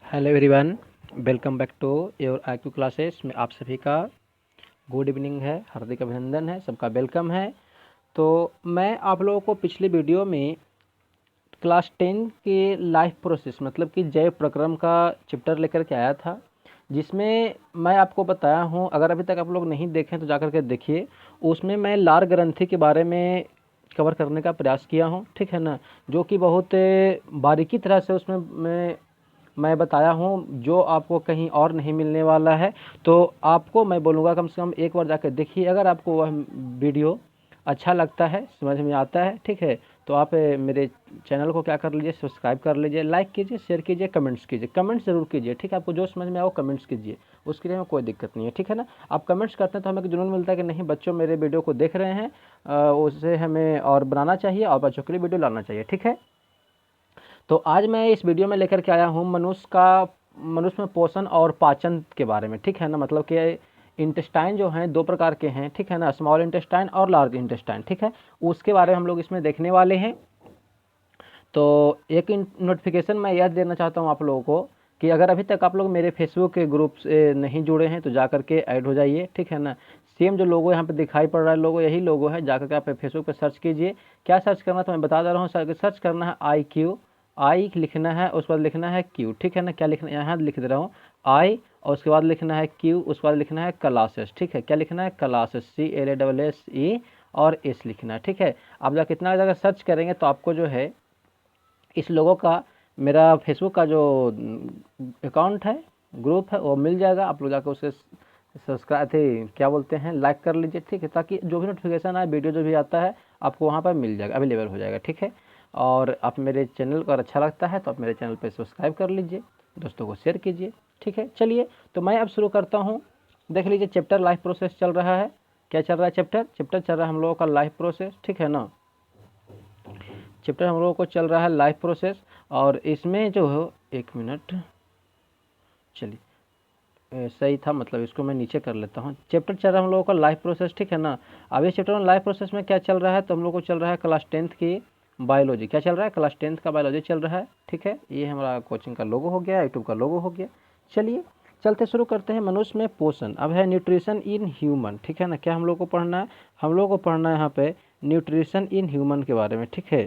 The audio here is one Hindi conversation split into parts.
Hello everyone, welcome back to your IQ classes में आप सभी का गुड इवनिंग है, हार्दिक अभिनंदन है, सबका वेलकम है। तो मैं आप लोगों को पिछली वीडियो में क्लास 10 के लाइफ प्रोसेस मतलब कि जैव प्रक्रम का चैप्टर लेकर के आया था, जिसमें मैं आपको बताया हूँ, अगर अभी तक आप लोग नहीं देखें तो जाकर के देखिए। उसमें मैं लार ग्रंथि के बारे में कवर करने का प्रयास किया हूँ, ठीक है ना, जो कि बहुत बारीकी तरह से उसमें मैं बताया हूँ, जो आपको कहीं और नहीं मिलने वाला है। तो आपको मैं बोलूँगा कम से कम एक बार जाकर देखिए, अगर आपको वह वीडियो अच्छा लगता है, समझ में आता है, ठीक है, तो आप मेरे चैनल को क्या कर लीजिए, सब्सक्राइब कर लीजिए, लाइक कीजिए, शेयर कीजिए, कमेंट्स कीजिए, कमेंट्स ज़रूर कीजिए, ठीक है। आपको जो समझ में आए वो कमेंट्स कीजिए, उसके लिए हमें कोई दिक्कत नहीं है, ठीक है ना। आप कमेंट्स करते हैं तो हमें एक जुनून मिलता है कि नहीं, बच्चों मेरे वीडियो को देख रहे हैं, उससे हमें और बनाना चाहिए और बच्चों के लिए वीडियो लाना चाहिए, ठीक है। तो आज मैं इस वीडियो में लेकर के आया हूँ मनुष्य में पोषण और पाचन के बारे में, ठीक है ना। मतलब कि इंटेस्टाइन जो हैं दो प्रकार के हैं, ठीक है ना, स्मॉल इंटेस्टाइन और लार्ज इंटेस्टाइन, ठीक है, उसके बारे में हम लोग इसमें देखने वाले हैं। तो एक नोटिफिकेशन मैं यह देना चाहता हूँ आप लोगों को कि अगर अभी तक आप लोग मेरे फेसबुक के ग्रुप से नहीं जुड़े हैं तो जा करके ऐड हो जाइए, ठीक है ना। सेम जो लोगो यहाँ पे दिखाई पड़ रहा है, लोगो यही लोगो है, जा करके आप फेसबुक पे सर्च कीजिए। क्या सर्च करना तो मैं बता दे रहा हूँ, सर्च करना है IQ, आई लिखना है, उस बाद लिखना है क्यू, ठीक है ना। क्या लिखना है, यहाँ लिख दे रहा हूँ आई, और उसके बाद लिखना है क्यू, उसके बाद लिखना है क्लासेस, ठीक है। क्या लिखना है, क्लासेस, CLASSE और एस लिखना है, ठीक है। आप जब कितना जगह सर्च करेंगे तो आपको जो है इस लोगों का, मेरा फेसबुक का जो अकाउंट है, ग्रुप है, वो मिल जाएगा। आप लोग जाकर उसे सब्सक्राइब थे क्या बोलते हैं, लाइक कर लीजिए, ठीक है, ताकि जो भी नोटिफिकेशन आए, वीडियो जो भी आता है आपको वहाँ पर मिल जाएगा, अवेलेबल हो जाएगा, ठीक है। और आप मेरे चैनल को अगर अच्छा लगता है तो आप मेरे चैनल पर सब्सक्राइब कर लीजिए, दोस्तों को शेयर कीजिए, ठीक है। चलिए तो मैं अब शुरू करता हूँ। देख लीजिए, चैप्टर लाइफ प्रोसेस चल रहा है। क्या चल रहा है, चैप्टर चल रहा है हम लोगों का लाइफ प्रोसेस, ठीक है ना। चैप्टर हम लोगों को चल रहा है लाइफ प्रोसेस, और इसमें जो है, एक मिनट, चलिए सही था, मतलब इसको मैं नीचे कर लेता हूँ। चैप्टर चल रहा है हम लोगों का लाइफ प्रोसेस, ठीक है ना। अब इस चैप्टर में लाइफ प्रोसेस में क्या चल रहा है, तो हम लोग को चल रहा है क्लास 10th की बायोलॉजी। क्या चल रहा है, क्लास 10th का बायोलॉजी चल रहा है, ठीक है। ये हमारा कोचिंग का लोगो हो गया, यूट्यूब का लोगो हो गया। चलिए चलते शुरू करते हैं। मनुष्य में पोषण, अब है न्यूट्रिशन इन ह्यूमन, ठीक है ना। क्या हम लोग को पढ़ना है, हम लोग को पढ़ना है यहाँ पे न्यूट्रिशन इन ह्यूमन के बारे में, ठीक है।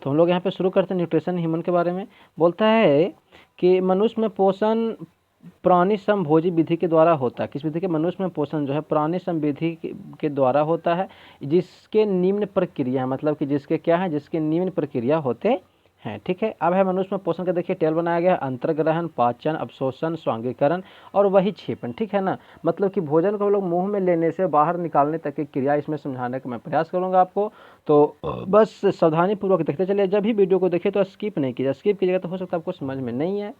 तो हम लोग यहाँ पे शुरू करते हैं न्यूट्रिशन ह्यूमन के बारे में। बोलता है कि मनुष्य में पोषण प्राणी समभोजी विधि के द्वारा होता है। किस विधि के, मनुष्य में पोषण जो है प्राणी सम विधि के द्वारा होता है, जिसके निम्न प्रक्रिया, मतलब कि जिसके क्या है, जिसके निम्न प्रक्रिया होते हैं, ठीक है। अब है मनुष्य में पोषण का, देखिए टेबल बनाया गया है, अंतर्ग्रहण, पाचन, अवशोषण, स्वांगीकरण और वही क्षेपण, ठीक है ना। मतलब कि भोजन को हम लोग मुंह में लेने से बाहर निकालने तक की क्रिया इसमें समझाने का मैं प्रयास करूंगा आपको। तो बस सावधानी पूर्वक देखते चलिए, जब भी वीडियो को देखिए तो स्किप नहीं कीजिए, स्किप कीजिएगा तो हो सकता है आपको समझ में नहीं है।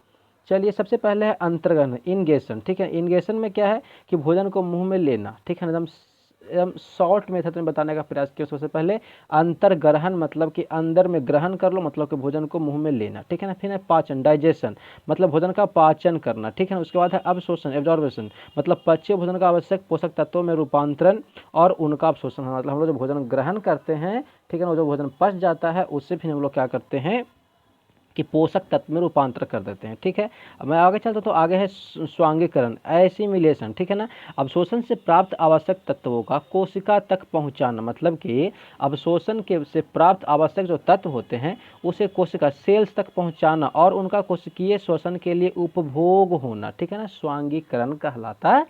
चलिए सबसे पहले है अंतर्ग्रहण, इनगेशन, ठीक है। इनगेशन में क्या है कि भोजन को मुंह में लेना, ठीक है ना। एकदम शॉर्ट मेथड में बताने का प्रयास किया। सबसे पहले अंतर्ग्रहण, मतलब कि अंदर में ग्रहण कर लो, मतलब कि भोजन को मुंह में लेना, ठीक है ना। फिर है पाचन, डाइजेशन, मतलब भोजन का पाचन करना, ठीक है ना। उसके बाद है अवशोषण, एब्जॉर्बेशन, मतलब पचे भोजन का आवश्यक पोषक तत्वों में रूपांतरण और उनका अवशोषण, मतलब हम लोग जो भोजन ग्रहण करते हैं, ठीक है ना, वो जो भोजन पच जाता है उससे फिर हम लोग क्या करते हैं कि पोषक तत्व में रूपांतर कर देते हैं, ठीक है। अब मैं आगे चलता तो आगे है स्वांगीकरण, एसिमिलेशन, ठीक है ना। अवशोषण से प्राप्त आवश्यक तत्वों का कोशिका तक पहुंचाना, मतलब कि अवशोषण के से प्राप्त आवश्यक जो तत्व होते हैं उसे कोशिका सेल्स तक पहुंचाना और उनका कोशिकीय शोषण के लिए उपभोग होना, ठीक है ना, स्वांगीकरण कहलाता है।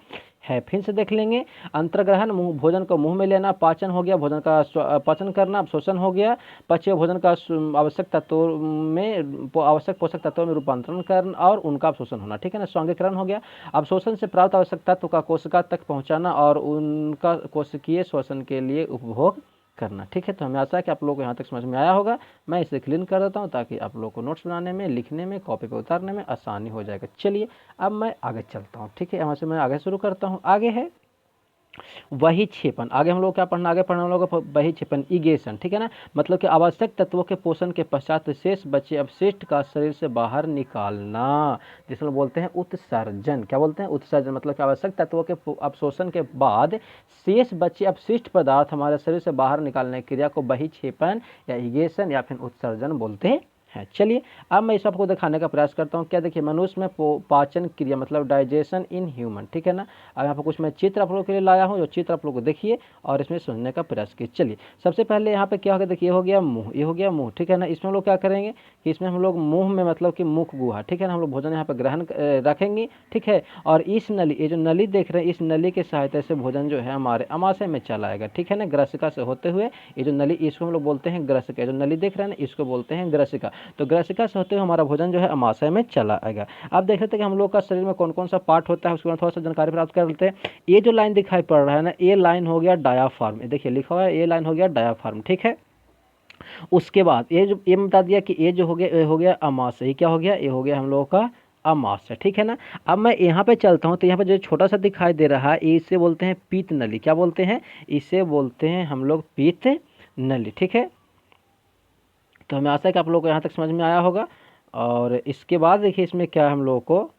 फिर से देख लेंगे, अंतर्ग्रहण भोजन को मुंह में लेना, पाचन हो गया, भोजन का पाचन करना, अवशोषण हो गया, पचे भोजन का आवश्यक तत्वों में, आवश्यक पोषक तत्वों में रूपांतरण करना और उनका अवशोषण होना, ठीक है ना। स्वांगीकरण हो गया, अवशोषण से प्राप्त आवश्यक तत्व का कोशिका तक पहुंचाना और उनका कोशिकीय शोषण के लिए उपभोग करना, ठीक है। तो हमें आशा है कि आप लोगों को यहाँ तक समझ में आया होगा। मैं इसे क्लीन कर देता हूँ ताकि आप लोगों को नोट्स बनाने में, लिखने में, कॉपी पे उतारने में आसानी हो जाएगा। चलिए अब मैं आगे चलता हूँ, ठीक है। यहाँ से मैं आगे शुरू करता हूँ। आगे है वही क्षेपण, आगे हम लोग क्या पढ़ना, आगे पढ़ना हम लोग वही क्षेपण, इगेशन, ठीक है ना। मतलब कि आवश्यक तत्वों के पोषण के पश्चात शेष बचे अपशिष्ट का शरीर से बाहर निकालना, जिसमें बोलते हैं उत्सर्जन। क्या बोलते हैं, उत्सर्जन, मतलब कि आवश्यक तत्वों के अवशोषण के बाद शेष बचे अपशिष्ट पदार्थ हमारे शरीर से बाहर निकालने की क्रिया को बही क्षेपण या इगेशन या फिर उत्सर्जन बोलते है। चलिए अब मैं इस आपको दिखाने का प्रयास करता हूँ। क्या देखिए, मनुष्य में पाचन क्रिया मतलब डाइजेशन इन ह्यूमन, ठीक है ना। अब यहाँ पर कुछ मैं चित्र आप लोगों के लिए लाया हूँ, जो चित्र आप लोग को देखिए और इसमें समझने का प्रयास कीजिए। चलिए सबसे पहले यहाँ पे क्या होगा, देखिए ये हो गया मुँह, ये हो गया मुँह, ठीक है ना। इसमें हम लोग क्या करेंगे कि इसमें हम लोग मुँह में मतलब कि मुख गुहा, ठीक है ना, हम लोग भोजन यहाँ पर ग्रहण रखेंगे, ठीक है। और इस नली, ये जो नली देख रहे हैं, इस नली के सहायता से भोजन जो है हमारे अमाशय में चला आएगा, ठीक है ना, ग्रसिका से होते हुए। ये जो नली, इसको हम लोग बोलते हैं ग्रसिका, जो नली देख रहे हैं ना, इसको बोलते हैं ग्रसिका। तो ग्रसिका से होते हुए हमारा भोजन जो है अमाशय में चला आएगा। अब देख लेते हैं कि हम लोग का शरीर में कौन कौन सा पार्ट होता है, उसके बाद थोड़ा सा जानकारी प्राप्त कर लेते हैं। ये जो लाइन दिखाई पड़ रहा है ना, ये लाइन हो गया डायाफ्राम, देखिए लिखा हुआ है, ये लाइन हो गया डायाफ्राम, ठीक है। उसके बाद ये बता दिया कि ये जो हो गया, ये हो गया अमाशय, ये क्या हो गया, ये हो गया हम लोगों का अमाशय, ठीक है ना। अब मैं यहाँ पे चलता हूँ, तो यहाँ पे जो छोटा सा दिखाई दे रहा है, इसे बोलते हैं पीत नली। क्या बोलते हैं, इसे बोलते हैं हम लोग पीत नली, ठीक है। तो हमें आशा है कि आप लोगों को यहाँ तक समझ में आया होगा। और इसके बाद देखिए इसमें क्या है हम लोगों को,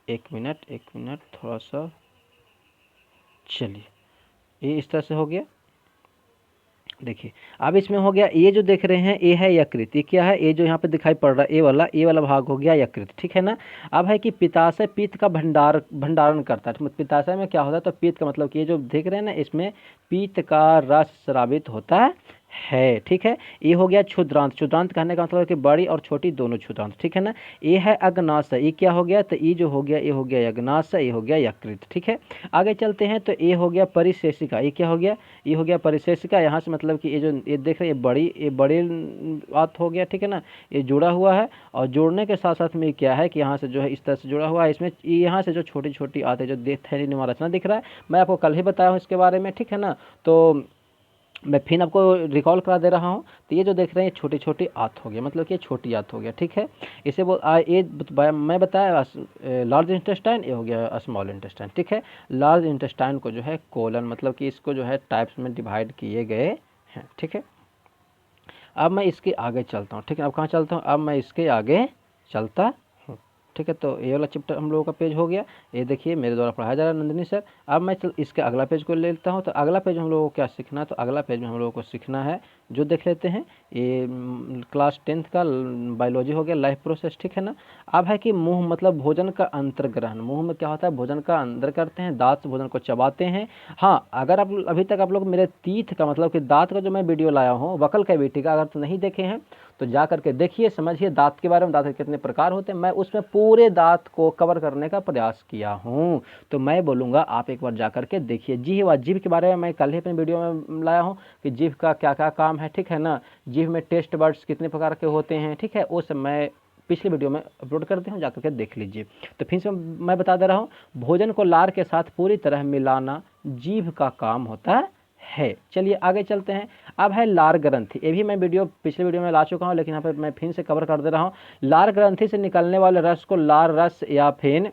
एक मिनट थोड़ा सा, चलिए ये इस तरह से हो गया। देखिए अब इसमें हो गया, ये जो देख रहे हैं ये है यकृत, ये क्या है, ये जो यहाँ पे दिखाई पड़ रहा है ये वाला भाग हो गया यकृत, ठीक है ना। अब है कि पित्ताशय पित्त का भंडारण करता है। पित्ताशय में क्या होता है, तो पित्त का मतलब कि ये जो देख रहे हैं ना, इसमें पित्त का रस स्रावित होता है, ठीक है। ये हो गया क्षुद्रांत, क्षुद्रांत कहने का मतलब है कि बड़ी और छोटी दोनों क्षुद्रांत, ठीक है ना। ये है अग्नाशय, ये क्या हो गया, तो ये जो हो गया, ये हो गया अग्नाशय, ये हो गया यकृत, ठीक है। आगे चलते हैं, तो ये हो गया परिशेषिका, ये क्या हो गया, ये हो गया परिशेषिका। यहाँ से मतलब कि ये जो ये देख रहे हैं, ये बड़ी बात हो गया, ठीक है ना, ये जुड़ा हुआ है। और जोड़ने के साथ साथ में क्या है कि यहाँ से जो है इस तरह से जुड़ा हुआ है, इसमें यहाँ से जो छोटी छोटी आते हैं, जो थैली रचना दिख रहा है, मैं आपको कल ही बताया हूँ इसके बारे में, ठीक है ना। तो मैं फिर आपको रिकॉल करा दे रहा हूँ। तो ये जो देख रहे हैं, ये छोटी छोटी आंत हो गया, मतलब कि ये छोटी आंत हो गया, ठीक है। इसे मैं बताया लार्ज इंटेस्टाइन, ये हो गया स्मॉल इंटेस्टाइन, ठीक है। लार्ज इंटेस्टाइन को जो है कोलन, मतलब कि इसको जो है टाइप्स में डिवाइड किए गए हैं, ठीक है। अब मैं इसके आगे चलता हूँ, ठीक है। अब कहाँ चलता हूँ, अब मैं इसके आगे चलता हूँ, ठीक है। तो ये वाला चैप्टर हम लोगों का पेज हो गया, ये देखिए मेरे द्वारा पढ़ाया जा रहा है नंदिनी सर। अब मैं इसके अगला पेज को ले लेता हूँ। तो अगला पेज हम लोगों को क्या सीखना है, तो अगला पेज में हम लोगों को सीखना है, जो देख लेते हैं, ये क्लास 10th का बायोलॉजी हो गया, लाइफ प्रोसेस, ठीक है ना। अब है कि मुंह मतलब भोजन का अंतर्ग्रहण, मुंह में क्या होता है, भोजन का अंदर करते हैं, दांत से भोजन को चबाते हैं। हाँ, अगर आप अभी तक आप लोग मेरे तीथ का मतलब कि दांत का जो मैं वीडियो लाया हूँ, वक्ल कैविटी का, अगर तो नहीं देखे हैं तो जा करके देखिए, समझिए दांत के बारे में, दांत के कितने प्रकार होते हैं। मैं उसमें पूरे दांत को कवर करने का प्रयास किया हूँ, तो मैं बोलूँगा आप एक बार जा करके देखिए। जीभ के बारे में मैं कल ही अपने वीडियो में लाया हूँ कि जीभ का क्या क्या काम है, ठीक है ना। जीभ में टेस्ट बर्ड्स कितने प्रकार के होते हैं, ठीक है, वो सब मैं पिछले वीडियो में अपलोड करते हैं, जाकर के देख लीजिए। तो फिर से मैं बता दे रहा हूँ, भोजन को लार के साथ पूरी तरह मिलाना जीभ का काम होता है। चलिए आगे चलते हैं। अब है लार ग्रंथि, ये भी मैं वीडियो पिछले वीडियो में ला चुका हूँ, लेकिन यहाँ पर मैं फिर से कवर कर दे रहा हूँ। लार ग्रंथि से निकलने वाले रस को लार रस या फिर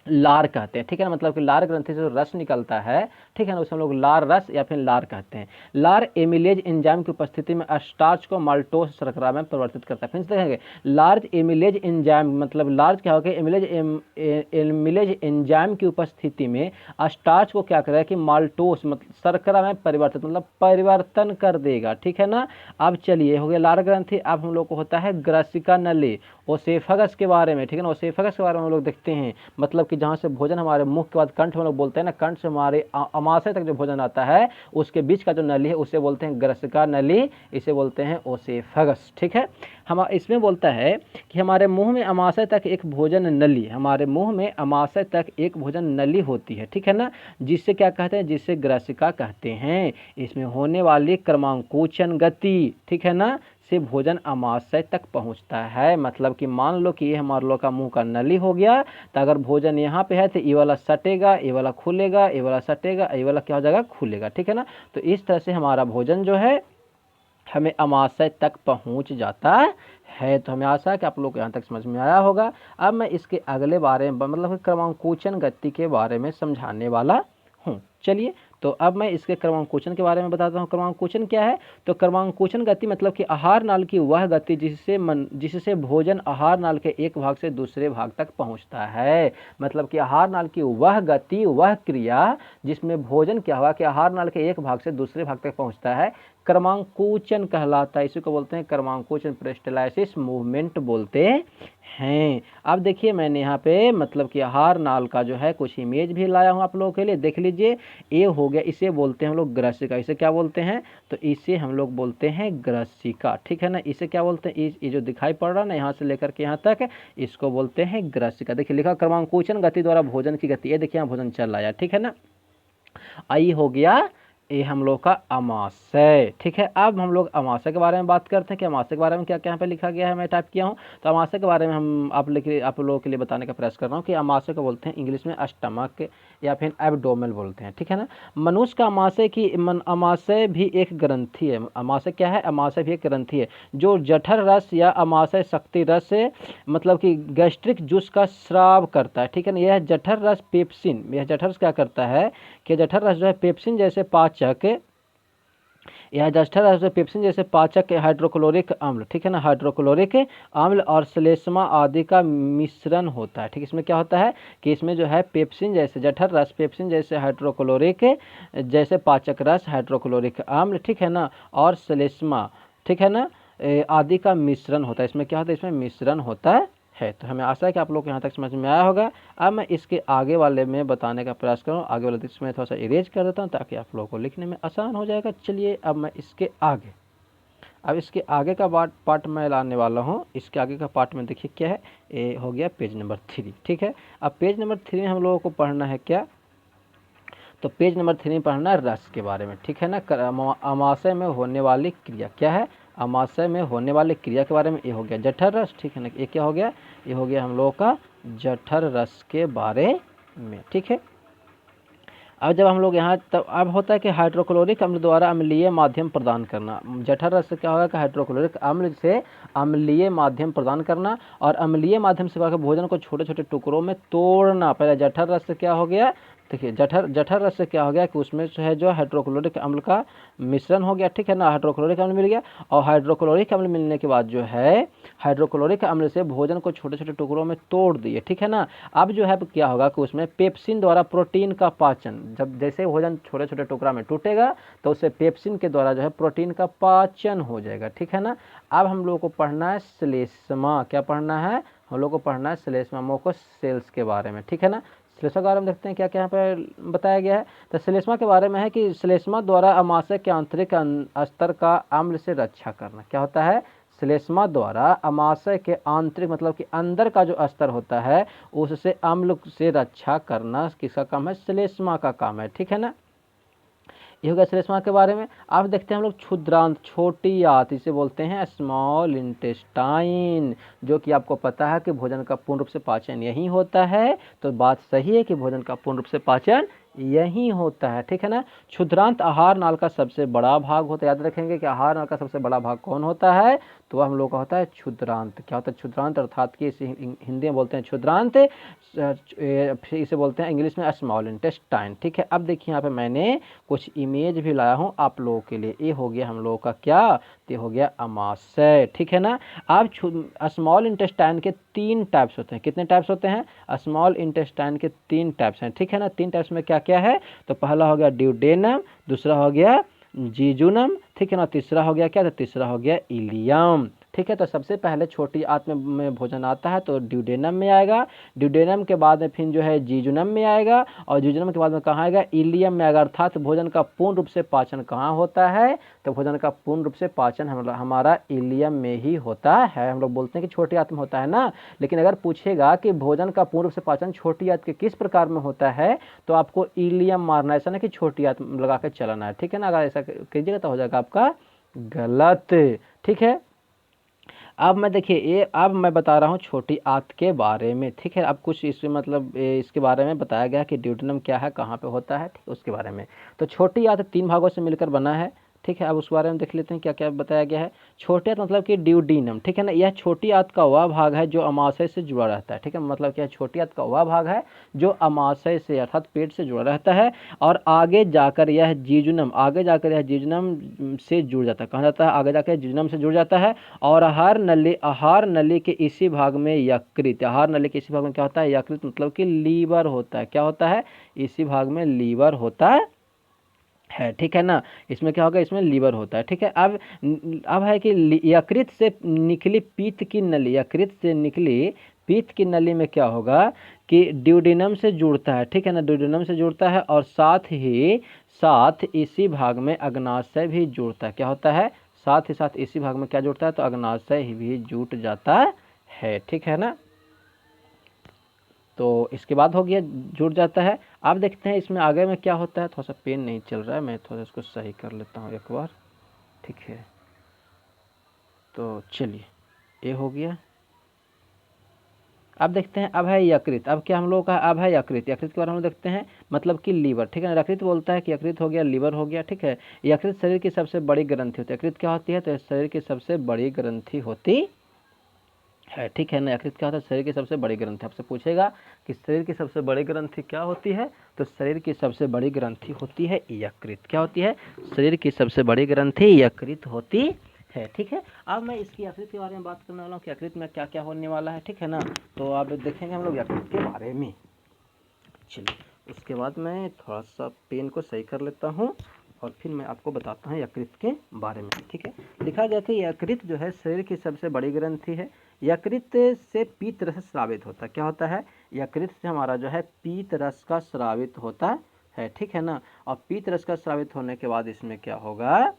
लार कहते हैं, ठीक है ना। मतलब कि लार ग्रंथि से जो रस निकलता है, ठीक है ना, उसे हम लोग लार रस या फिर लार कहते हैं। लार एमिलेज एंजाइम की उपस्थिति में स्टार्च को माल्टोस शर्करा में परिवर्तित करता है। फिर से देखेंगे, लार्ज एमिलेज एंजाइम मतलब लार्ज क्या होगा, एमिलेज एंजाइम की उपस्थिति में स्टार्च को क्या करेगा कि माल्टोस मतलब शर्करा में परिवर्तित मतलब परिवर्तन कर देगा, ठीक है ना। अब चलिए हो गया लार ग्रंथि। अब हम लोग को होता है ग्रसिका नली, ओसेफगस के बारे में, ठीक है ना। ओसेफगस के बारे में हम लोग देखते हैं, मतलब कि जहाँ से भोजन हमारे मुख के बाद कंठ में लोग बोलते हैं ना, कंठ से हमारे अमाशय तक जो भोजन आता है, उसके बीच का जो नली है उसे बोलते हैं ग्रसिका नली, इसे बोलते हैं ओसेफगस, ठीक है। हम इसमें बोलता है कि हमारे मुंह में अमाशय तक एक भोजन नली, हमारे मुंह में अमाशय तक एक भोजन नली होती है, ठीक है ना, जिससे क्या कहते हैं, जिससे ग्रसिका कहते हैं। इसमें होने वाली क्रमांकोचन गति, ठीक है ना, से भोजन अमाशय तक पहुंचता है। मतलब कि मान लो कि ये हमारे लोग का मुंह का नली हो गया, तो अगर भोजन यहाँ पे है तो ये वाला सटेगा, ये वाला खुलेगा, ये वाला सटेगा, ये वाला क्या हो जाएगा, खुलेगा, ठीक है ना। तो इस तरह से हमारा भोजन जो है हमें अमाशय तक पहुंच जाता है। तो हमें आशा है कि आप लोग को यहाँ तक समझ में आया होगा। अब मैं इसके अगले बारे में मतलब क्रमांकोचन गति के बारे में समझाने वाला हूँ। चलिए, तो अब मैं इसके क्रमांकोचन के बारे में बताता हूँ। क्रमांकोचन क्या है, तो क्रमांकोचन गति मतलब कि आहार नाल की वह गति जिससे भोजन आहार नाल के एक भाग से दूसरे भाग तक पहुँचता है। मतलब कि आहार नाल की वह गति, वह क्रिया जिसमें भोजन क्या हुआ कि आहार नाल के एक भाग से दूसरे भाग तक पहुँचता है, क्रमांकोचन कहलाता है। इसी को बोलते हैं क्रमांकोचन, पेरिस्टाल्सिस मूवमेंट बोलते हैं। अब देखिए मैंने यहाँ पे मतलब कि आहार नाल का जो है कुछ इमेज भी लाया हूँ आप लोगों के लिए, देख लीजिए। ये हो गया, इसे बोलते हैं हम लोग ग्रसिका। इसे क्या बोलते हैं? तो इसे हम लोग बोलते हैं ग्रसिका, ठीक है ना। इसे क्या बोलते हैं? ये जो दिखाई पड़ रहा है ना यहाँ से लेकर के यहाँ तक, इसको बोलते हैं ग्रसिका। देखिए लिखा क्रमांकोचन गति द्वारा भोजन की गति, ये देखिए यहाँ भोजन चल रहा है, ठीक है ना। आई हो गया ये हम लोग का अमाशय, ठीक है। अब हम लोग अमाशय के बारे में बात करते हैं कि अमाशय के बारे में क्या क्या यहाँ पे लिखा गया है, मैं टाइप किया हूँ। तो अमाशय के बारे में हम आप लोगों के लिए बताने का प्रयास कर रहा हूँ कि अमाशय को बोलते हैं इंग्लिश में स्टमक या फिर एब्डोमेन बोलते हैं, ठीक है ना। मनुष्य का अमाशय भी एक ग्रंथि है। अमाशय क्या है? अमाशय भी एक ग्रंथि है जो जठर रस या अमाशय शक्ति रस मतलब कि गैस्ट्रिक जूस का स्राव करता है, ठीक है ना। यह जठर रस पेप्सिन, यह जठर रस क्या करता है कि जठर रस जो है पेप्सिन जैसे पाचक, यह जठर रस पेप्सिन जैसे पाचक हाइड्रोक्लोरिक अम्ल, ठीक है ना, हाइड्रोक्लोरिक अम्ल और श्लेष्मा आदि का मिश्रण होता है, ठीक। इसमें क्या होता है कि इसमें जो है पेप्सिन जैसे जठर रस, पेप्सिन जैसे हाइड्रोक्लोरिक जैसे पाचक रस, हाइड्रोक्लोरिक अम्ल, ठीक है ना, और श्लेष्मा, ठीक है ना, आदि का मिश्रण होता है। इसमें क्या होता है? इसमें मिश्रण होता है। तो हमें आशा है कि आप लोग यहाँ तक समझ में आया होगा। अब मैं इसके आगे वाले में बताने का प्रयास करूँ। आगे वाले में थोड़ा सा इरेज कर देता हूँ ताकि आप लोगों को लिखने में आसान हो जाएगा। चलिए अब मैं इसके आगे का पार्ट मैं लाने वाला हूँ। इसके आगे का पार्ट में देखिए क्या है, ये हो गया पेज नंबर 3, ठीक है। अब पेज नंबर 3 में हम लोगों को पढ़ना है क्या? तो पेज नंबर 3 में पढ़ना है रस के बारे में, ठीक है ना। अमाशय में होने वाली क्रिया क्या है? अमाशय में होने वाली क्रिया के बारे में। ये हो गया जठर रस, ठीक है ना। ये क्या हो गया? ये हो गया हम लोगों का जठर रस के बारे में, ठीक है। अब जब हम लोग यहाँ तब अब होता है कि हाइड्रोक्लोरिक अम्ल द्वारा अम्लीय माध्यम प्रदान करना। जठर रस से क्या होगा कि हाइड्रोक्लोरिक अम्ल से अम्लीय माध्यम प्रदान करना और अम्लीय माध्यम से भोजन को छोटे छोटे टुकड़ों में तोड़ना। पहले जठर रस से क्या हो गया? देखिए जठर रस से क्या हो गया कि उसमें जो है जो हाइड्रोक्लोरिक अम्ल का मिश्रण हो गया, ठीक है ना। हाइड्रोक्लोरिक अम्ल मिल गया और हाइड्रोक्लोरिक अम्ल मिलने के बाद जो है हाइड्रोक्लोरिक अम्ल से भोजन को छोटे छोटे टुकड़ों में तोड़ दिए, ठीक है ना। अब जो है क्या होगा कि उसमें पेप्सिन द्वारा प्रोटीन का पाचन, जब जैसे भोजन छोटे छोटे टुकड़ा में टूटेगा तो उससे पेप्सिन के द्वारा जो है प्रोटीन का पाचन हो जाएगा, ठीक है ना। अब हम लोगों को पढ़ना है श्लेष्मा। क्या पढ़ना है? हम लोग को पढ़ना है श्लेष्मा मोको सेल्स के बारे में, ठीक है ना। श्लेष्मा के बारे में देखते हैं क्या क्या यहाँ पर बताया गया है। तो श्लेष्मा के बारे में है कि श्लेष्मा द्वारा अमाशय के आंतरिक स्तर का अम्ल से रक्षा करना। क्या होता है? श्लेष्मा द्वारा अमाशय के आंतरिक मतलब कि अंदर का जो स्तर होता है उससे अम्ल से रक्षा करना किसका काम है? श्लेष्मा का काम है, ठीक है ना। ये हो गया श्लेष्मा के बारे में। अब देखते हैं हम लोग क्षुद्रांत, छोटी आंत, इसे बोलते हैं स्मॉल इंटेस्टाइन, जो कि आपको पता है कि भोजन का पूर्ण रूप से पाचन यही होता है। तो बात सही है कि भोजन का पूर्ण रूप से पाचन यही होता है, ठीक है ना। क्षुद्रांत आहार नाल का सबसे बड़ा भाग होता है। याद रखेंगे कि आहार नाल का सबसे बड़ा भाग कौन होता है? तो वह हम लोग का होता है क्षुद्रांत। क्या होता है क्षुद्रांत? अर्थात कि इसे हिंदी में बोलते हैं क्षुद्रांत, फिर इसे बोलते हैं इंग्लिश में स्मॉल इंटेस्टाइन, ठीक है। अब देखिए यहाँ पे मैंने कुछ इमेज भी लाया हूँ आप लोगों के लिए। ये हो गया हम लोगों का क्या? ये हो गया अमाशय, ठीक है ना। अब स्मॉल इंटेस्टाइन के 3 टाइप्स होते हैं। कितने टाइप्स होते हैं? स्मॉल इंटेस्टाइन के 3 टाइप्स हैं, ठीक है ना। 3 टाइप्स में क्या क्या है? तो पहला हो गया ड्यूडेनम, दूसरा हो गया जीजुनम, ठीक है ना, तीसरा हो गया क्या? तो तीसरा हो गया इलियम, ठीक है। तो सबसे पहले छोटी आंत में भोजन आता है तो ड्यूडेनम में आएगा, ड्यूडेनम के बाद में फिर जो है जीजुनम में आएगा और जीजुनम के बाद में कहाँ आएगा? इलियम में आएगा। अर्थात भोजन का पूर्ण रूप से पाचन कहाँ होता है? तो भोजन का पूर्ण रूप से पाचन हमारा इलियम में ही होता है। हम लोग बोलते हैं कि छोटी आंत में होता है ना, लेकिन अगर पूछेगा कि भोजन का पूर्ण रूप से पाचन छोटी आंत के किस प्रकार में होता है तो आपको इलियम मारना है, ऐसा ना कि छोटी आंत लगा के चलाना है, ठीक है ना। अगर ऐसा कीजिएगा तो हो जाएगा आपका गलत, ठीक है। अब मैं बता रहा हूँ छोटी आंत के बारे में, ठीक है। अब कुछ इसमें मतलब इसके बारे में बताया गया कि ड्यूडेनम क्या है, कहाँ पे होता है, ठीक, उसके बारे में। तो छोटी आंत 3 भागों से मिलकर बना है, ठीक है। अब उस बारे में देख लेते हैं क्या क्या बताया गया है। छोटे आंत मतलब कि ड्यूडीनम, ठीक है ना। यह छोटी आंत का वह भाग है जो अमाशय से जुड़ा रहता है, ठीक है। मतलब क्या? छोटी आंत का वह भाग है जो अमाशय से अर्थात पेट से जुड़ा रहता है और आगे जाकर यह जीजुनम से जुड़ जाता है। कहाँ जाता है? आगे जाकर जीजुनम से जुड़ जाता है और आहार नली के इसी भाग में यकृत, आहार नली के इसी भाग में क्या होता है? यकृत मतलब कि लीवर होता है। क्या होता है? इसी भाग में लीवर होता है, ठीक है ना। इसमें क्या होगा, इसमें लीवर होता है, ठीक है। अब है कि यकृत से निकली पीत की नली, यकृत से निकली पीत की नली में क्या होगा कि ड्यूडेनम से जुड़ता है, ठीक है ना, ड्यूडेनम से जुड़ता है और साथ इसी भाग में अग्नाशय भी जुड़ता है। क्या होता है, साथ ही साथ इसी भाग में क्या जुड़ता है, तो अग्नाशय भी जुट जाता है, ठीक है ना। तो इसके बाद हो गया, जुड़ जाता है। अब देखते हैं इसमें आगे में क्या होता है। थोड़ा सा पेन नहीं चल रहा है, मैं थोड़ा इसको सही कर लेता हूँ एक बार, ठीक है। तो चलिए, ये हो गया। अब देखते हैं, अब है यकृत। अब क्या हम लोग का, अब है यकृत। यकृत के बारे में देखते हैं, मतलब कि लीवर, ठीक है ना। यकृत बोलता है कि यकृत हो गया, लीवर हो गया, ठीक है। यकृत शरीर की सबसे बड़ी ग्रंथि होती है। यकृत क्या होती है, तो शरीर की सबसे बड़ी ग्रंथि होती है, ठीक है ना। यकृत क्या होता है, शरीर की सबसे बड़ी ग्रंथि। आपसे पूछेगा कि शरीर की सबसे बड़ी ग्रंथि क्या होती है, तो शरीर की सबसे बड़ी ग्रंथि होती है यकृत। क्या होती है, शरीर की सबसे बड़ी ग्रंथि यकृत होती है, ठीक है। अब मैं इसकी यकृत के बारे में बात करने वाला हूँ कि यकृत में क्या क्या होने वाला है, ठीक है ना। तो अब देखेंगे हम लोग यकृत के बारे में। चलिए, उसके बाद मैं थोड़ा सा पेन को सही कर लेता हूँ और फिर मैं आपको बताता हूँ यकृत के बारे में, ठीक है। लिखा गया कि यकृत जो है शरीर की सबसे बड़ी ग्रंथि है। यकृत से पीत रस स्रावित होता है। क्या होता है, यकृत से हमारा जो है पीत रस का स्रावित होता है, ठीक है ना। और पीत रस का स्रावित होने के बाद इसमें क्या होगा,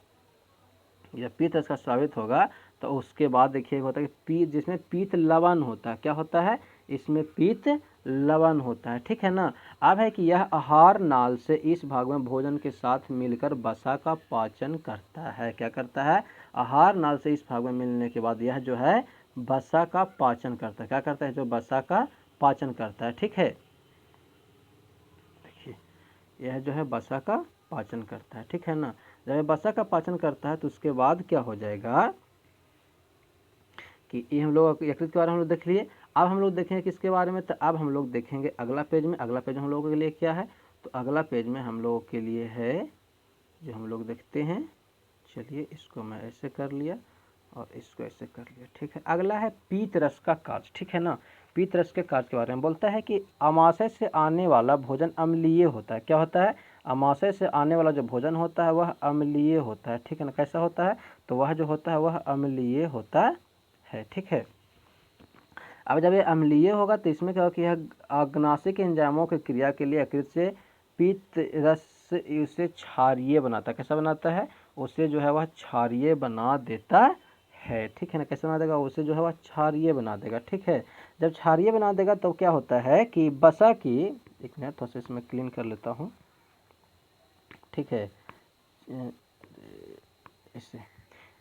जब पीत रस का स्रावित होगा तो उसके बाद देखिए होता है कि पीत, जिसमें पीत लवण होता है। क्या होता है, इसमें पीत लवण होता है, ठीक है ना। अब है कि यह आहार नाल से इस भाग में भोजन के साथ मिलकर वसा का पाचन करता है। क्या करता है, आहार नाल से इस भाग में मिलने के बाद यह जो है वसा का पाचन करता है। क्या करता है, जो वसा का पाचन करता है, ठीक है। देखिए, यह जो है वसा का पाचन करता है, ठीक है ना। जब ये वसा का पाचन करता है तो उसके बाद क्या हो जाएगा कि ये हम लोग यकृत के बारे में हम लोग देख लिए। अब हम लोग देखेंगे किसके बारे में, तो अब हम लोग देखेंगे अगला पेज में। अगला पेज हम लोगों के लिए क्या है, तो अगला पेज में हम लोगों के लिए है जो हम लोग देखते हैं। चलिए, इसको मैं ऐसे कर लिया और इसको ऐसे कर लिया, ठीक है। अगला है पीत रस का कार्य, ठीक है ना। पीत रस के कार्य के बारे में बोलता है कि अमाशय से आने वाला भोजन अम्लीय होता है। क्या होता है, अमाशय से आने वाला जो भोजन होता है वह अम्लीय होता है, ठीक है ना। कैसा होता है, तो वह जो होता है वह अम्लीय होता है, ठीक है। अब जब ये अम्लीय होगा तो इसमें क्या होगा कि यह अग्नाशिक एंजाइमों की क्रिया के लिए यकृत से पीत रस उसे क्षारीय बनाता है। कैसा बनाता है, उसे जो है वह क्षारीय बना देता है, ठीक है ना। कैसे बना देगा, उसे जो है वह क्षारीय बना देगा, ठीक है। जब क्षारीय बना देगा तो क्या होता है कि वसा की, एक मिनट थोड़ा सा इसमें क्लीन कर लेता हूँ, ठीक है। इससे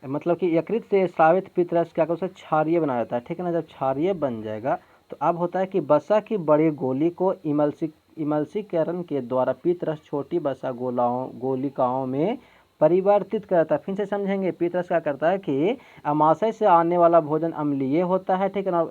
मतलब कि यकृत से स्रावित पित्त रस क्या उसे क्षारीय बना जाता है, ठीक है ना। जब क्षारीय बन जाएगा तो अब होता है कि वसा की बड़ी गोली को इमल्सीकरण के द्वारा पित्त रस छोटी वसा गोलिकाओं में परिवर्तित करता है। फिर से समझेंगे, पित्त रस क्या करता है कि अमाशय से आने वाला भोजन अम्लीय होता है, ठीक है ना।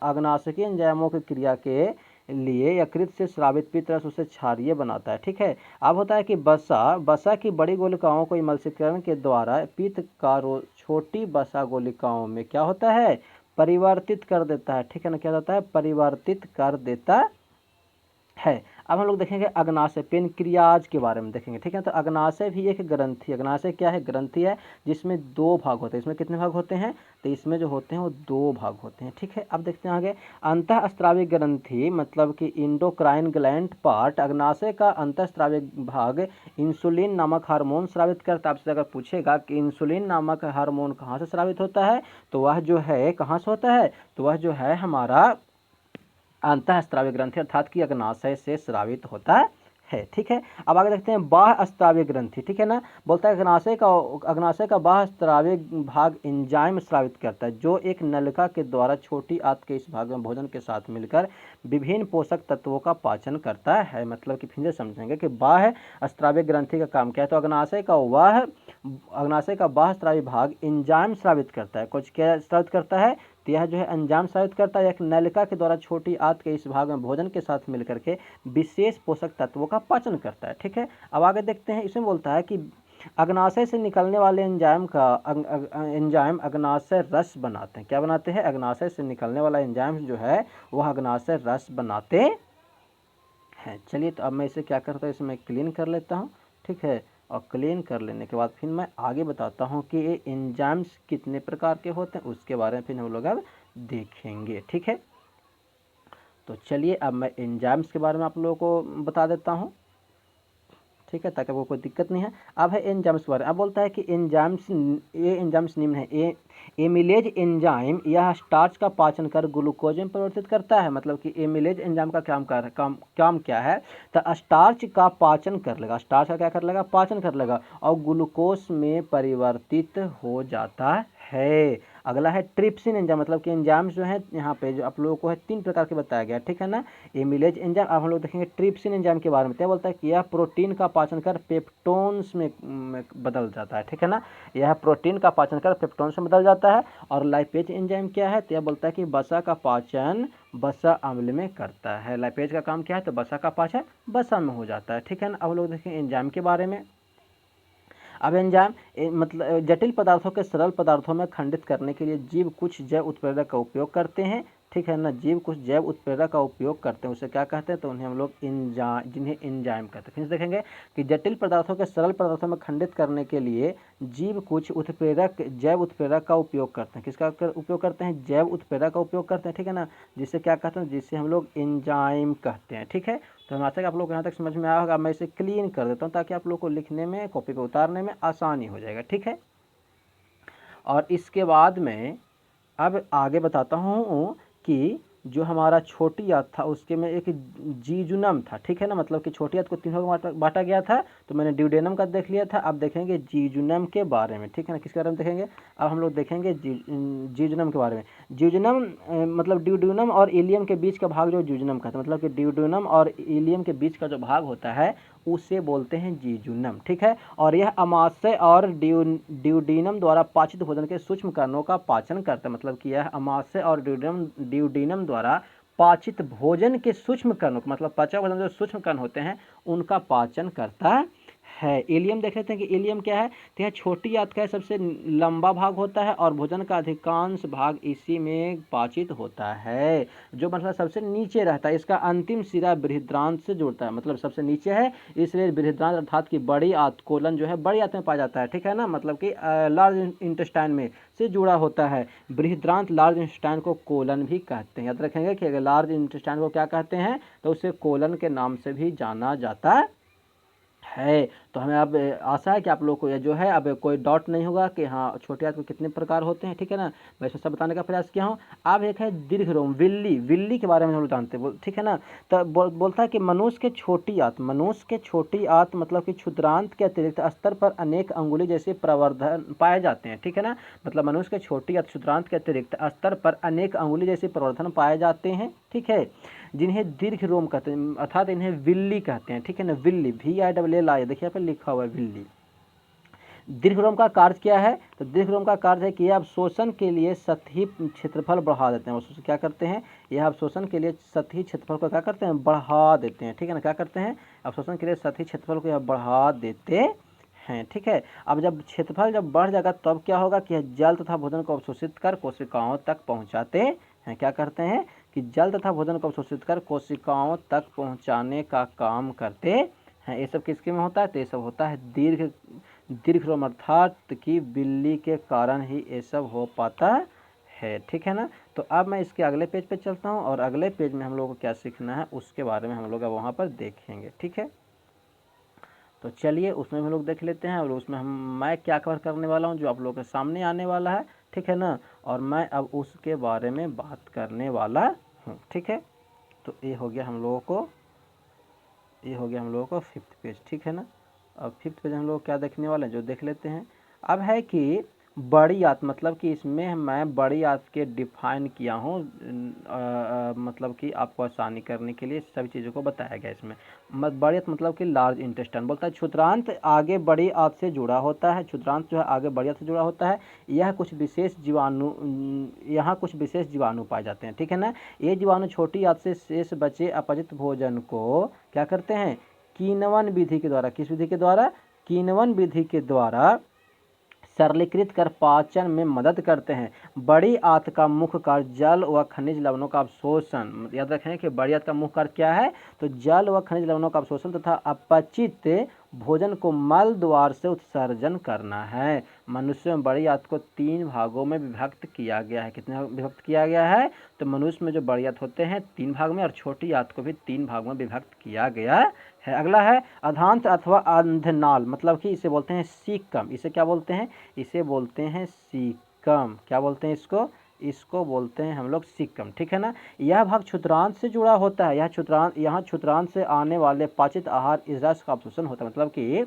अग्नाशकीय एंजाइमों की क्रिया के लिए यकृत से स्रावित पित्त रस उसे क्षारीय बनाता है, ठीक है। अब होता है कि वसा की बड़ी गोलिकाओं को इमल्सीकरण के द्वारा पित्त का छोटी वसा गोलिकाओं में क्या होता है, परिवर्तित कर देता है, ठीक है ना। क्या होता है, परिवर्तित कर देता है। अब हम लोग देखेंगे अग्नाशय, पेनक्रियाज के बारे में देखेंगे, ठीक है। तो अग्नाशय भी एक ग्रंथि, अग्नाशय क्या है, ग्रंथि है जिसमें दो भाग होते हैं। इसमें कितने भाग होते हैं, तो इसमें जो होते हैं वो दो भाग होते हैं, ठीक है। अब देखते हैं आगे, अंतःस्रावी ग्रंथि मतलब कि इंडोक्राइन ग्लैंड पार्ट। अग्नाशय का अंतःस्रावी भाग इंसुलिन नामक हार्मोन स्रावित करता है। आपसे अगर पूछेगा कि इंसुलिन नामक हार्मोन कहाँ से स्रावित होता है, तो वह जो है कहाँ से होता है, तो वह जो है हमारा अंतःस्रावी ग्रंथि अर्थात कि अग्नाशय से स्रावित होता है, ठीक है। अब आगे देखते हैं बाह्य स्रावी ग्रंथि, ठीक है ना। बोलता है अग्नाशय का बाह्य स्रावी भाग एंजाइम स्रावित करता है जो एक नलिका के द्वारा छोटी आंत के इस भाग में भोजन के साथ मिलकर विभिन्न पोषक तत्वों का पाचन करता है। मतलब कि फिर से समझेंगे कि बाह्य स्रावी ग्रंथि का काम क्या है, तो अग्नाशय का बाह्य स्रावी भाग एंजाइम स्रावित करता है। कुछ क्या स्रावित करता है, तो यह जो है एंजाइम स्रावित करता है, एक नलिका के द्वारा छोटी आंत के इस भाग में भोजन के साथ मिलकर के विशेष पोषक तत्वों का पाचन करता है, ठीक है। अब आगे देखते हैं, इसमें बोलता है कि अग्नाशय से निकलने वाले एंजाइम अग्नाशय रस बनाते हैं। क्या बनाते हैं, अग्नाशय से निकलने वाला एंजाइम जो है वह अग्नाशय रस बनाते हैं। चलिए, तो अब मैं इसे क्या करता हूँ, इसे मैं क्लीन कर लेता हूँ, ठीक है। और क्लीन कर लेने के बाद फिर मैं आगे बताता हूँ कि ये एंजाइम्स कितने प्रकार के होते हैं, उसके बारे में फिर हम लोग अब देखेंगे। ठीक है, तो चलिए अब मैं एंजाइम्स के बारे में आप लोगों को बता देता हूँ। ठीक है, ताकि आपको कोई दिक्कत नहीं है। अब है एंजाइम्स बारे। अब बोलता है कि एंजाइम्स, ये एंजाइम्स निम्न है। एमिलेज एंजाइम यह स्टार्च का पाचन कर ग्लूकोज में परिवर्तित करता है। मतलब कि एमिलेज एंजाइम का काम क्या है, तो स्टार्च का पाचन कर लेगा। स्टार्च का क्या कर लेगा, पाचन कर लेगा और ग्लूकोज में परिवर्तित हो जाता है। अगला है ट्रिप्सिन एंजाइम। मतलब कि एंजाइम्स जो है यहाँ पे जो आप लोगों को है 3 प्रकार के बताया गया। ठीक है ना, एमिलेज एंजाइम। अब हम लोग देखेंगे ट्रिप्सिन एंजाइम के बारे में। क्या बोलता है कि यह प्रोटीन का पाचन कर पेप्टोन्स में बदल जाता है। ठीक है ना, यह प्रोटीन का पाचन कर पेप्टोन्स में बदल जाता है। और लाइपेज एंजाइम क्या है, तो यह बोलता है कि वसा का पाचन वसा अम्ल में करता है। लाइपेज का काम क्या है, तो वसा का पाचन वसा में हो जाता है। ठीक है ना, अब लोग देखेंगे एंजाइम के बारे में। अब एंजाइम मतलब जटिल पदार्थों के सरल पदार्थों में खंडित करने के लिए जीव कुछ जैव उत्प्रेरक का उपयोग करते हैं। ठीक है ना, जीव कुछ जैव उत्प्रेरक का उपयोग करते हैं, उसे क्या कहते हैं, तो उन्हें हम लोग जिन्हें एंजाइम कहते हैं। फिर देखेंगे कि जटिल पदार्थों के सरल पदार्थों में खंडित करने के लिए जीव कुछ उत्प्रेरक जैव उत्प्रेरक का उपयोग करते हैं। किसका उपयोग करते हैं, जैव उत्प्रेरक का उपयोग करते हैं। ठीक है ना, जिससे क्या कहते हैं, जिससे हम लोग एंजाइम कहते हैं। ठीक है, तो हम आशा कि आप लोग यहाँ तक समझ में आया होगा। मैं इसे क्लीन कर देता हूँ ताकि आप लोग को लिखने में, कॉपी पे उतारने में आसानी हो जाएगा। ठीक है, और इसके बाद में अब आगे बताता हूँ कि जो हमारा छोटी आंत था उसके में एक जीजुनम था। ठीक है ना, मतलब कि छोटी आंत को 3 भाग में बांटा गया था। तो मैंने ड्यूडेनम का देख लिया था। अब देखेंगे जीजुनम के बारे में। ठीक है ना, किसके बारे में देखेंगे, अब हम लोग देखेंगे जीजुनम के बारे में। जीजुनम मतलब ड्यूडेनम और इलियम के बीच का भाग जो जीजुनम का था, मतलब कि ड्यूडेनम और इलियम के बीच का जो भाग होता है उसे बोलते हैं जीजुनम। ठीक है, और यह अमाशय और ड्यूडीनम द्वारा पाचित भोजन के सूक्ष्म कणों का पाचन करता है। मतलब कि यह अमाशय और ड्यूडीनम द्वारा पाचित भोजन के सूक्ष्म कणों, मतलब पचा भोजन जो सूक्ष्म कण होते हैं उनका पाचन करता है। इलियम देख लेते हैं कि इलियम क्या है, तो यह छोटी आंत का सबसे लंबा भाग होता है और भोजन का अधिकांश भाग इसी में पाचित होता है। जो मतलब सबसे नीचे रहता है, इसका अंतिम सिरा बृहद्रांत से जुड़ता है, मतलब सबसे नीचे है, इसलिए बृहद्रांत अर्थात की बड़ी आंत कोलन जो है बड़ी आंत में पाया जाता है। ठीक है ना, मतलब कि लार्ज इंटेस्टाइन में से जुड़ा होता है। बृहद्रांत लार्ज इंटेस्टाइन को कोलन भी कहते हैं। याद रखेंगे कि अगर लार्ज इंटेस्टाइन को क्या कहते हैं, तो उसे कोलन के नाम से भी जाना जाता है। तो हमें अब आशा है कि आप लोग को यह जो है अब कोई डाउट नहीं होगा कि हाँ छोटे आंत के कितने प्रकार होते हैं। ठीक है ना, मैं इसमें सब बताने का प्रयास किया हूँ। अब एक है दीर्घ रोम, विल्ली के बारे में हम लोग जानते हैं। ठीक है ना, तो बोलता है कि मनुष्य के छोटी आंत मतलब कि क्षुद्रांत के अतिरिक्त स्तर पर अनेक अंगुली जैसे प्रवर्धन पाए जाते हैं। ठीक है ना, मतलब मनुष्य के छोटी आंत क्षुद्रांत के अतिरिक्त स्तर पर अनेक अंगुली जैसे प्रवर्धन पाए जाते हैं। ठीक है, जिन्हें दीर्घ रोम कहते हैं, अर्थात इन्हें विल्ली कहते हैं। ठीक है ना, विल्ली, VILL, देखिए यहाँ पे लिखा हुआ है विल्ली। दीर्घ रोम का कार्य क्या है, तो दीर्घ रोम का कार्य है कि यह अवशोषण के लिए सतही क्षेत्रफल बढ़ा देते हैं। क्या करते हैं, यह अवशोषण के लिए सतही क्षेत्रफल को क्या करते हैं, बढ़ा देते हैं। ठीक है ना, क्या करते हैं, अवशोषण के लिए सतही क्षेत्रफल को यह बढ़ा देते हैं। ठीक है, अब जब क्षेत्रफल जब बढ़ जाएगा तब क्या होगा कि जल तथा भोजन को अवशोषित कर कोशिकाओं तक पहुंचाते हैं। क्या करते हैं कि जल तथा भोजन को अवशोषित कर कोशिकाओं तक पहुंचाने का काम करते हैं। ये सब किसके में होता है, तो ये सब होता है दीर्घ रोम, अर्थात कि बिल्ली के कारण ही ये सब हो पाता है। ठीक है ना, तो अब मैं इसके अगले पेज पे चलता हूँ और अगले पेज में हम लोग को क्या सीखना है उसके बारे में हम लोग वहाँ पर देखेंगे। ठीक है, तो चलिए उसमें हम लोग देख लेते हैं और उसमें मैं क्या कवर करने वाला हूँ जो आप लोगों के सामने आने वाला है। ठीक है ना, और मैं अब उसके बारे में बात करने वाला हूँ। ठीक है, तो ये हो गया हम लोगों को 5th पेज। ठीक है ना, अब 5th पेज हम लोग क्या देखने वाले हैं जो देख लेते हैं। अब है कि बड़ी आंत, मतलब कि इसमें मैं बड़ी आंत के डिफाइन किया हूँ, मतलब कि आपको आसानी करने के लिए सभी चीज़ों को बताया गया इसमें। बड़ी आंत मतलब कि लार्ज इंटेस्टाइन। बोलता है क्षुद्रांत आगे बड़ी आंत से जुड़ा होता है। क्षुद्रांत जो है आगे बड़ी आंत से जुड़ा होता है। यहाँ कुछ विशेष जीवाणु पाए जाते हैं। ठीक है ना, ये जीवाणु छोटी आंत से शेष बचे अपचित भोजन को क्या करते हैं, किण्वन विधि के द्वारा, किस विधि के द्वारा, किण्वन विधि के द्वारा सरलीकृत कर पाचन में मदद करते हैं। बड़ी आंत का मुख्य कार्य जल व खनिज लवणों का अवशोषण, याद रखें कि बड़ी आंत का मुख्य कार्य क्या है, तो जल व खनिज लवणों का अवशोषण तथा अपचित भोजन को मल द्वार से उत्सर्जन करना है। मनुष्य में बड़ी आंत को 3 भागों में विभक्त किया गया है। कितने विभक्त किया गया है? तो मनुष्य में जो बड़ी आंत होते हैं 3 भाग में, और छोटी आंत को भी 3 भाग में विभक्त किया गया है। अगला है अधांत अथवा अंधनाल, मतलब कि इसे बोलते हैं सीकम। इसे क्या बोलते हैं? इसे बोलते हैं सीकम। क्या बोलते हैं इसको? इसको बोलते हैं हम लोग सीकम, ठीक है ना। यह भाग क्षुद्रांत से जुड़ा होता है। यहाँ क्षुद्रांत से आने वाले पाचित आहार इस रस का अवशोषण होता है, मतलब कि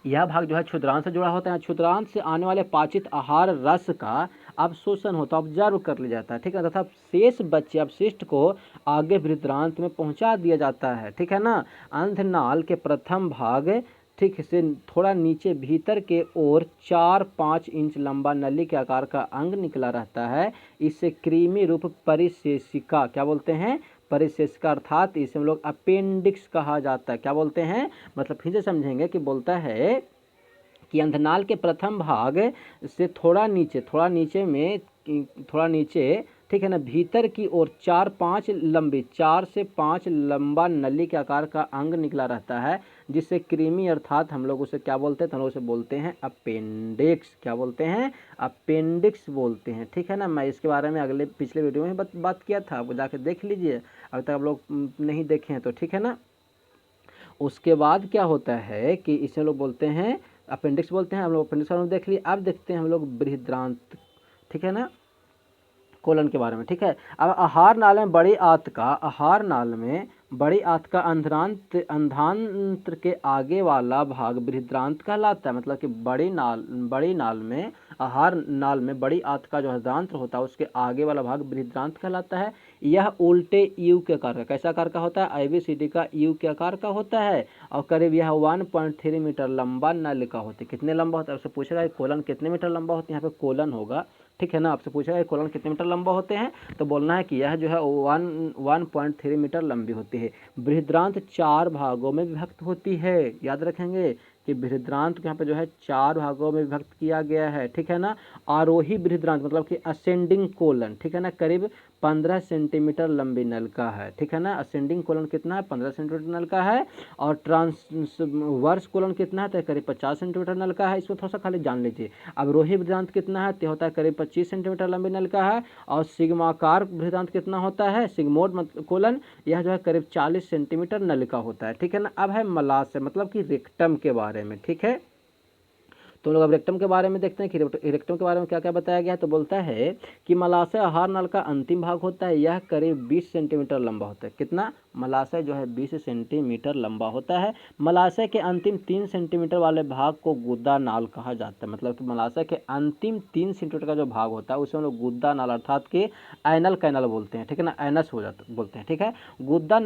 यह भाग जो है क्षुद्रांत से जुड़ा होता है। क्षुद्रांत से आने वाले पाचित आहार रस का अवशोषण होता है, ऑब्जर्व कर लिया जाता है, ठीक है, तथा शेष बचे अपशिष्ट को आगे बृहदान्त्र में पहुंचा दिया जाता है, ठीक है ना। अंधनाल के प्रथम भाग ठीक से थोड़ा नीचे भीतर के ओर 4-5 इंच लंबा नली के आकार का अंग निकला रहता है। इससे कृमि रूप परिशेषिका, क्या बोलते हैं? परिशेषिका, अर्थात इसे हम लोग अपेंडिक्स कहा जाता है। क्या बोलते हैं? मतलब फिर से समझेंगे कि बोलता है कि अंधनाल के प्रथम भाग से थोड़ा नीचे ठीक है ना, भीतर की ओर 4 से 5 लंबा नली के आकार का अंग निकला रहता है, जिससे कृमि, अर्थात हम लोग उसे क्या बोलते हैं? तो हम लोग उसे बोलते हैं अपेंडिक्स। क्या बोलते हैं? अपेंडिक्स बोलते हैं, ठीक है ना। मैं इसके बारे में पिछले वीडियो में बात किया था, आप जाके देख लीजिए अभी तक आप लोग नहीं देखे हैं तो, ठीक है ना। उसके बाद क्या होता है कि इसे लोग बोलते हैं अपेंडिक्स बोलते हैं। हम लोग अपेंडिक्स में देख लिए। अब देखते हैं हम लोग बृहदान्त्र, ठीक है ना, कोलन के बारे में, ठीक है। अब आहार नाल में बड़ी आंत का अंधांत्र के आगे वाला भाग बृहदान्त्र कहलाता है। मतलब कि आहार नाल में बड़ी आंत का जो अंधांत्र होता है उसके आगे वाला भाग बृहदान्त्र कहलाता है। यह उल्टे यू के आकार का, कैसा आकार का होता है? ABCD का यू के आकार का होता है, और करीब यह 1.3 मीटर लंबा नल का होता है। कितने लंबा होता है? आपसे पूछेगा कोलन कितने मीटर लंबा होते हैं, यहाँ पे कोलन होगा, ठीक है ना। आपसे पूछेगा कोलन कितने मीटर लंबा होते हैं, तो बोलना है कि यह जो है 1.3 मीटर लंबी होती है। बृहदान्त्र 4 भागों में विभक्त होती है। याद रखेंगे कि बृहदान्त्र को यहाँ पे जो है 4 भागों में विभक्त किया गया है, ठीक है ना। आरोही बृहदान्त्र मतलब कि असेंडिंग कोलन, ठीक है ना, करीब 15 सेंटीमीटर लंबी नलिका है, ठीक है ना। असेंडिंग कोलन कितना है? 15 सेंटीमीटर नलिका है। और ट्रांसवर्स कोलन कितना है? तो करीब 50 सेंटीमीटर नलिका है। इसको थोड़ा सा खाली जान लीजिए। अब रोही बृहदान्त्र कितना है? तो होता है करीब 25 सेंटीमीटर लंबी नलिका है। और सिग्माकार बृहदान्त्र कितना होता है? सिग्मोइड कोलन, यह जो है करीब 40 सेंटीमीटर नलिका होता है, ठीक है ना। अब है मलाशय मतलब कि रेक्टम के बारे में, ठीक है। तो लोग अब रेक्टम के बारे में देखते हैं कि रेक्टम के बारे में क्या क्या बताया गया है। तो बोलता है कि मलाशय आहार नल का अंतिम भाग होता है। यह करीब 20 सेंटीमीटर लंबा होता है। कितना? मलाशय जो है 20 सेंटीमीटर लंबा होता है। मलाशय के अंतिम 3 सेंटीमीटर वाले भाग को गुद्दा नाल कहा जाता है। मतलब कि मलाशय के अंतिम 3 सेंटीमीटर का जो भाग होता है उसे हम लोग गुद्दा नाल अर्थात के एनल कैनल बोलते हैं, ठीक है ना, एनस हो जाता बोलते हैं, ठीक है। गुद्दा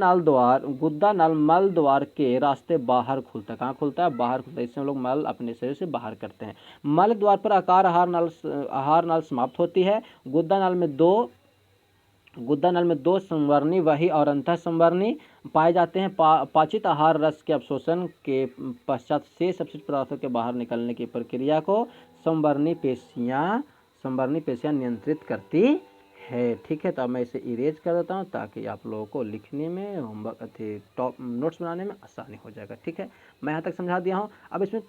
नाल मल द्वार के रास्ते बाहर खुलता है। कहाँ खुलता है? बाहर खुलता है। इससे हम लोग मल अपने शरीर से बाहर करते हैं। मल द्वार पर आहार नाल समाप्त होती है। गुद्दा नाल में दो संवर्णी वही और अंतः संवर्णी पाए जाते हैं। पाचित आहार रस के अवशोषण के पश्चात शेष अपशिष्ट पदार्थों के बाहर निकलने की प्रक्रिया को संवर्णी पेशियां नियंत्रित करती है, ठीक है। तो अब मैं इसे इरेज कर देता हूँ ताकि आप लोगों को लिखने में होमवर्क नोट्स बनाने में आसानी हो जाएगा, ठीक है। मैं यहाँ तक समझा दिया हूँ। अब इसमें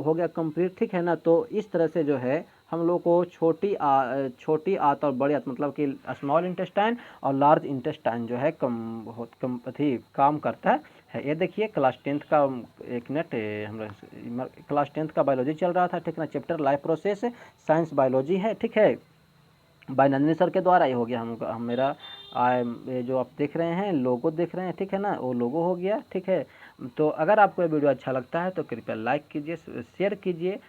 हो गया कंप्लीट, ठीक है ना। तो इस तरह से जो है हम लोग को छोटी आंत और बड़ी आंत मतलब कि स्मॉल इंटेस्टाइन और लार्ज इंटेस्टाइन जो है काम करता है। ये देखिए क्लास 10th का एक मिनट हम लोग क्लास 10th का बायोलॉजी चल रहा था, ठीक है ना। Chapter life process science biology है, ठीक है, बाय नंदिनी सर के द्वारा। ये हो गया हम मेरा ये जो आप देख रहे हैं लोगो देख रहे हैं, ठीक है ना, वो लोगो हो गया, ठीक है। तो अगर आपको ये वीडियो अच्छा लगता है तो कृपया लाइक कीजिए, शेयर कीजिए,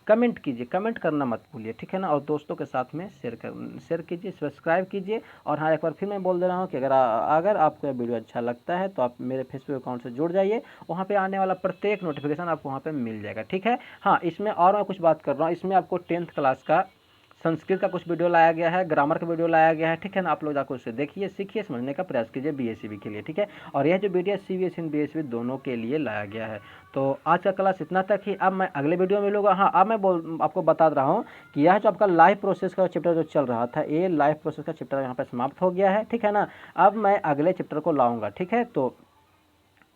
कमेंट कीजिए, कमेंट करना मत भूलिए, ठीक है ना। और दोस्तों के साथ में शेयर कीजिए, सब्सक्राइब कीजिए। और हाँ, एक बार फिर मैं बोल दे रहा हूँ कि अगर आपको ये वीडियो अच्छा लगता है तो आप मेरे फेसबुक अकाउंट से जुड़ जाइए। वहाँ पे आने वाला प्रत्येक नोटिफिकेशन आपको वहाँ पे मिल जाएगा, ठीक है। हाँ, इसमें और मैं कुछ बात कर रहा हूँ। इसमें आपको 10th क्लास का संस्कृत का कुछ वीडियो लाया गया है, ग्रामर का वीडियो लाया गया है, ठीक है ना। आप लोग जाकर उससे देखिए, सीखिए, समझने का प्रयास कीजिए BSCB के लिए, ठीक है। और यह जो वीडियो CBSE और BSCB दोनों के लिए लाया गया है। तो आज का क्लास इतना तक ही। अब मैं अगले वीडियो में मिलूंगा। हाँ, अब मैं आपको बता रहा हूँ कि यह जो आपका लाइफ प्रोसेस का चैप्टर जो चल रहा था, ये लाइफ प्रोसेस का चैप्टर यहाँ पर समाप्त हो गया है, ठीक है ना। अब मैं अगले चैप्टर को लाऊंगा, ठीक है। तो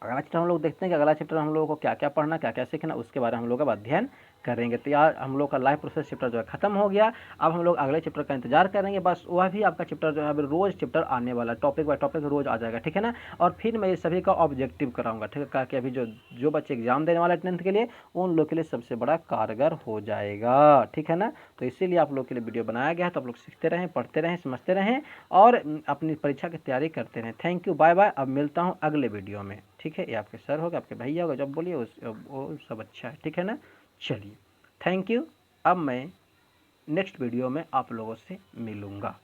अगला चैप्टर हम लोग देखते हैं कि अगला चैप्टर हम लोगों को क्या क्या पढ़ना, क्या क्या सीखना, उसके बारे में हम लोग अब अध्ययन करेंगे। तो यार हम लोग का लाइफ प्रोसेस चैप्टर जो है खत्म हो गया। अब हम लोग अगले चैप्टर का इंतजार करेंगे। बस वह भी आपका चैप्टर जो है अभी रोज चैप्टर आने वाला, टॉपिक बाय टॉपिक रोज आ जाएगा, ठीक है ना। और फिर मैं ये सभी का ऑब्जेक्टिव कराऊंगा, ठीक है, कि अभी जो जो बच्चे एग्जाम देने वाले 10th के लिए, उन लोग के लिए सबसे बड़ा कारगर हो जाएगा, ठीक है ना। तो इसीलिए आप लोग के लिए वीडियो बनाया गया है। तो आप लोग सीखते रहें, पढ़ते रहें, समझते रहें और अपनी परीक्षा की तैयारी करते रहें। Thank you, bye bye. अब मिलता हूँ अगले वीडियो में, ठीक है। ये आपके सर होगा, आपके भैया होगा, जब बोलिए वो सब अच्छा है, ठीक है ना। चलिए, थैंक यू। अब मैं नेक्स्ट वीडियो में आप लोगों से मिलूँगा।